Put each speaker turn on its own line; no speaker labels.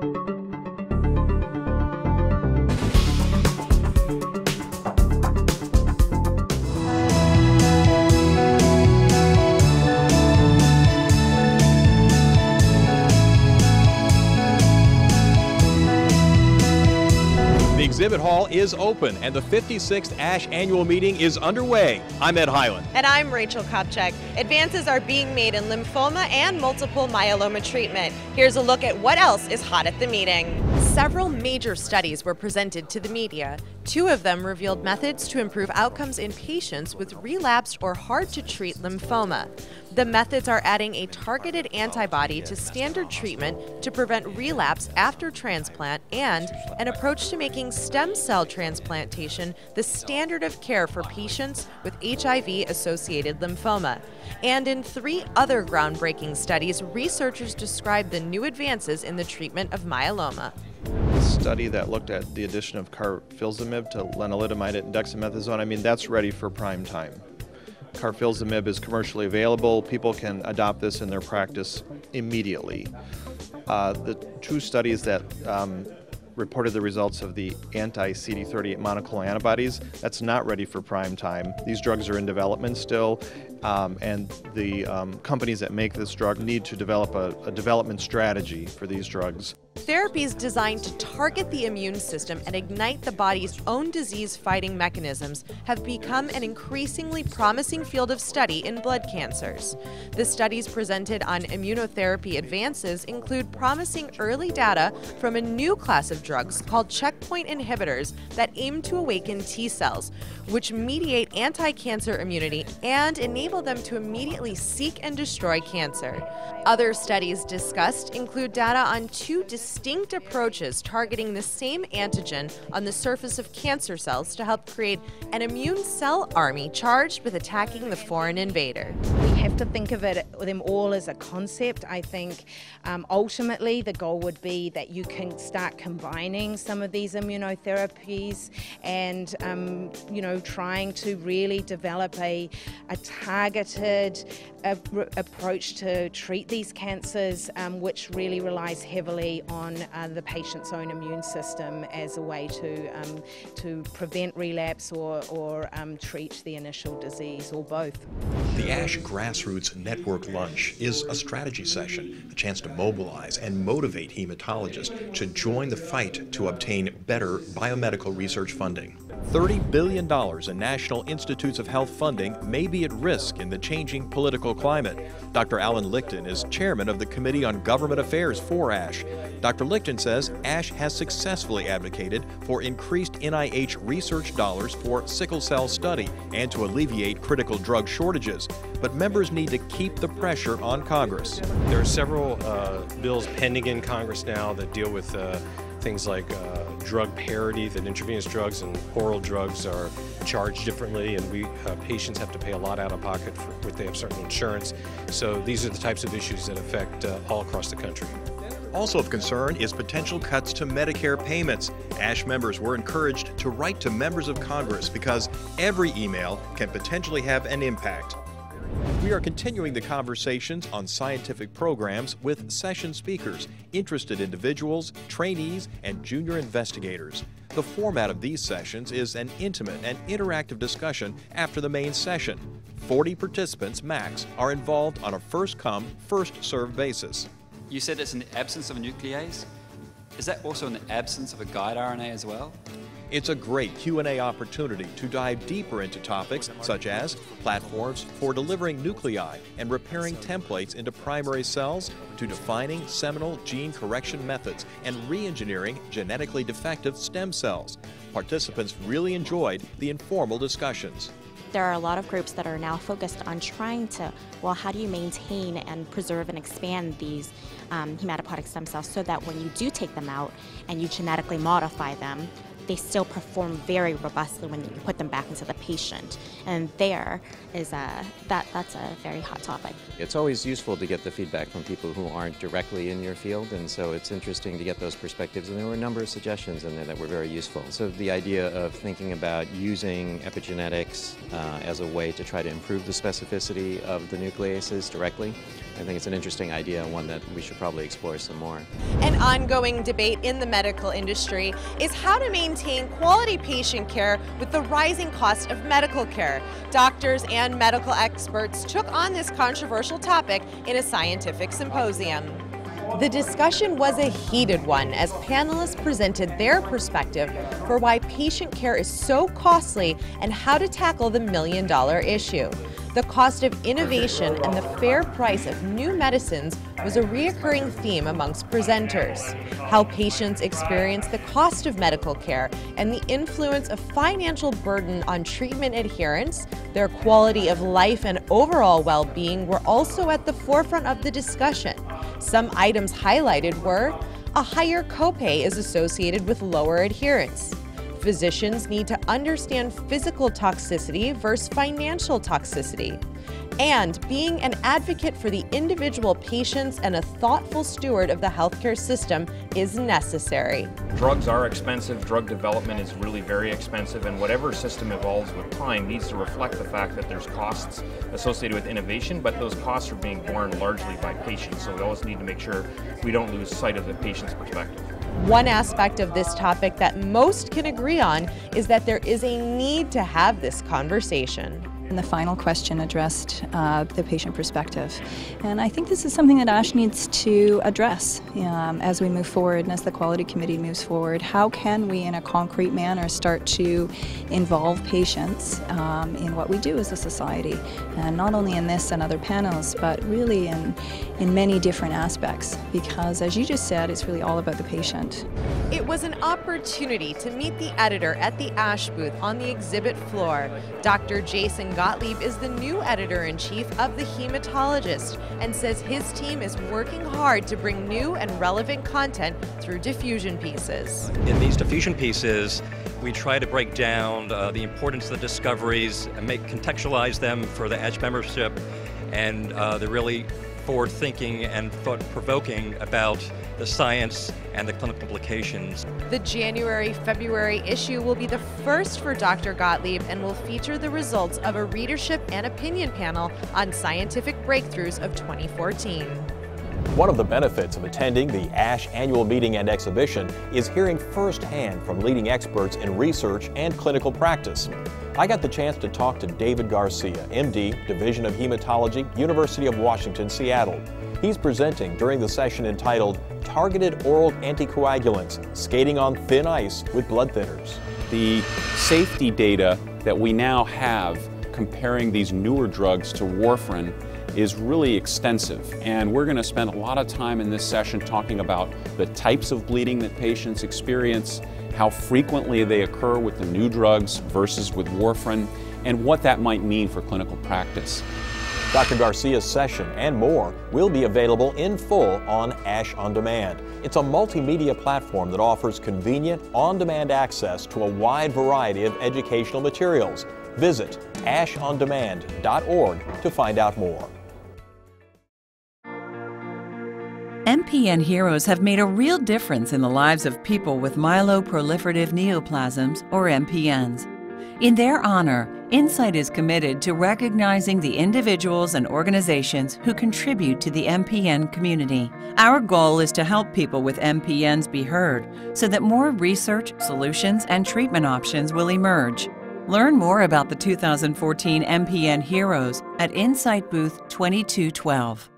The exhibit hall is open and the 56th ASH annual meeting is underway. I'm Ed Hyland.
And I'm Rachel Kopchak. Advances are being made in lymphoma and multiple myeloma treatment. Here's a look at what else is hot at the meeting. Several major studies were presented to the media. 2 of them revealed methods to improve outcomes in patients with relapsed or hard-to-treat lymphoma. The methods are adding a targeted antibody to standard treatment to prevent relapse after transplant and an approach to making stem cell transplantation the standard of care for patients with HIV-associated lymphoma. And in 3 other groundbreaking studies, researchers described the new advances in the treatment of myeloma.
The study that looked at the addition of carfilzomib to lenalidomide and dexamethasone, I mean, that's ready for prime time. Carfilzomib is commercially available. People can adopt this in their practice immediately. The 2 studies that reported the results of the anti-CD38 monoclonal antibodies, that's not ready for prime time. These drugs are in development still, and the companies that make this drug need to develop a development strategy for these drugs.
Therapies designed to target the immune system and ignite the body's own disease-fighting mechanisms have become an increasingly promising field of study in blood cancers. The studies presented on immunotherapy advances include promising early data from a new class of drugs called checkpoint inhibitors that aim to awaken T cells, which mediate anti-cancer immunity and enable them to immediately seek and destroy cancer. Other studies discussed include data on 2 distinct approaches targeting the same antigen on the surface of cancer cells to help create an immune cell army charged with attacking the foreign invader.
We have to think of them all as a concept. I think ultimately the goal would be that you can start combining some of these immunotherapies and trying to really develop a targeted approach to treat these cancers, which really relies heavily on the patient's own immune system as a way to prevent relapse or treat the initial disease, or both.
The ASH Grassroots Network Lunch is a strategy session, a chance to mobilize and motivate hematologists to join the fight to obtain better biomedical research funding. $30 billion in National Institutes of Health funding may be at risk in the changing political climate. Dr. Alan Lichten is chairman of the Committee on Government Affairs for ASH. Dr. Lichten says ASH has successfully advocated for increased NIH research dollars for sickle cell study and to alleviate critical drug shortages. But members need to keep the pressure on Congress.
There are several bills pending in Congress now that deal with things like drug parity, that intravenous drugs and oral drugs are charged differently, and patients have to pay a lot out of pocket if they have certain insurance. So these are the types of issues that affect all across the country.
Also of concern is potential cuts to Medicare payments. ASH members were encouraged to write to members of Congress because every email can potentially have an impact. We are continuing the conversations on scientific programs with session speakers, interested individuals, trainees, and junior investigators. The format of these sessions is an intimate and interactive discussion after the main session. 40 participants max are involved on a first-come, first-served basis.
You said it's an absence of a nuclease. Is that also an absence of a guide RNA as well?
It's a great Q&A opportunity to dive deeper into topics such as platforms for delivering nuclei and repairing templates into primary cells, to defining seminal gene correction methods and re-engineering genetically defective stem cells. Participants really enjoyed the informal discussions.
There are a lot of groups that are now focused on trying to, well, how do you maintain and preserve and expand these hematopoietic stem cells so that when you do take them out and you genetically modify them, they still perform very robustly when you put them back into the patient. And that's a very hot topic.
It's always useful to get the feedback from people who aren't directly in your field, and so it's interesting to get those perspectives, and there were a number of suggestions in there that were very useful. So the idea of thinking about using epigenetics as a way to try to improve the specificity of the nucleases directly, I think it's an interesting idea and one that we should probably explore some more.
An ongoing debate in the medical industry is how to maintain quality patient care with the rising cost of medical care. Doctors and medical experts took on this controversial topic in a scientific symposium. The discussion was a heated one as panelists presented their perspective for why patient care is so costly and how to tackle the million-dollar issue. The cost of innovation and the fair price of new medicines was a reoccurring theme amongst presenters. How patients experience the cost of medical care and the influence of financial burden on treatment adherence, their quality of life and overall well-being were also at the forefront of the discussion. Some items highlighted were: a higher copay is associated with lower adherence. Physicians need to understand physical toxicity versus financial toxicity. And being an advocate for the individual patients and a thoughtful steward of the healthcare system is necessary.
Drugs are expensive, drug development is really very expensive, and whatever system evolves with time needs to reflect the fact that there's costs associated with innovation, but those costs are being borne largely by patients, so we always need to make sure we don't lose sight of the patient's perspective.
One aspect of this topic that most can agree on is that there is a need to have this conversation.
And the final question addressed the patient perspective. And I think this is something that ASH needs to address as we move forward and as the Quality Committee moves forward. How can we, in a concrete manner, start to involve patients in what we do as a society? And not only in this and other panels, but really in many different aspects. Because as you just said, it's really all about the patient.
It was an opportunity to meet the editor at the ASH booth on the exhibit floor. Dr. Jason Gottlieb is the new editor-in-chief of The Hematologist and says his team is working hard to bring new and relevant content through diffusion pieces.
In these diffusion pieces, we try to break down the importance of the discoveries and contextualize them for the ASH membership, and they're really forward-thinking and thought-provoking about the science and the clinical implications.
The January-February issue will be the first for Dr. Gottlieb and will feature the results of a readership and opinion panel on scientific breakthroughs of 2014.
One of the benefits of attending the ASH annual meeting and exhibition is hearing firsthand from leading experts in research and clinical practice. I got the chance to talk to David Garcia, MD, Division of Hematology, University of Washington, Seattle. He's presenting during the session entitled Targeted Oral Anticoagulants, Skating on Thin Ice with Blood Thinners.
The safety data that we now have comparing these newer drugs to warfarin is really extensive, and we're going to spend a lot of time in this session talking about the types of bleeding that patients experience, how frequently they occur with the new drugs versus with warfarin, and what that might mean for clinical practice.
Dr. Garcia's session and more will be available in full on ASH On Demand. It's a multimedia platform that offers convenient, on-demand access to a wide variety of educational materials. Visit ashondemand.org to find out more.
Mpn Heroes have made a real difference in the lives of people with myeloproliferative neoplasms, or MPNs. In their honor, Insight is committed to recognizing the individuals and organizations who contribute to the MPN community. Our goal is to help people with MPNs be heard so that more research, solutions, and treatment options will emerge. Learn more about the 2014 Mpn Heroes at Insight Booth 2212.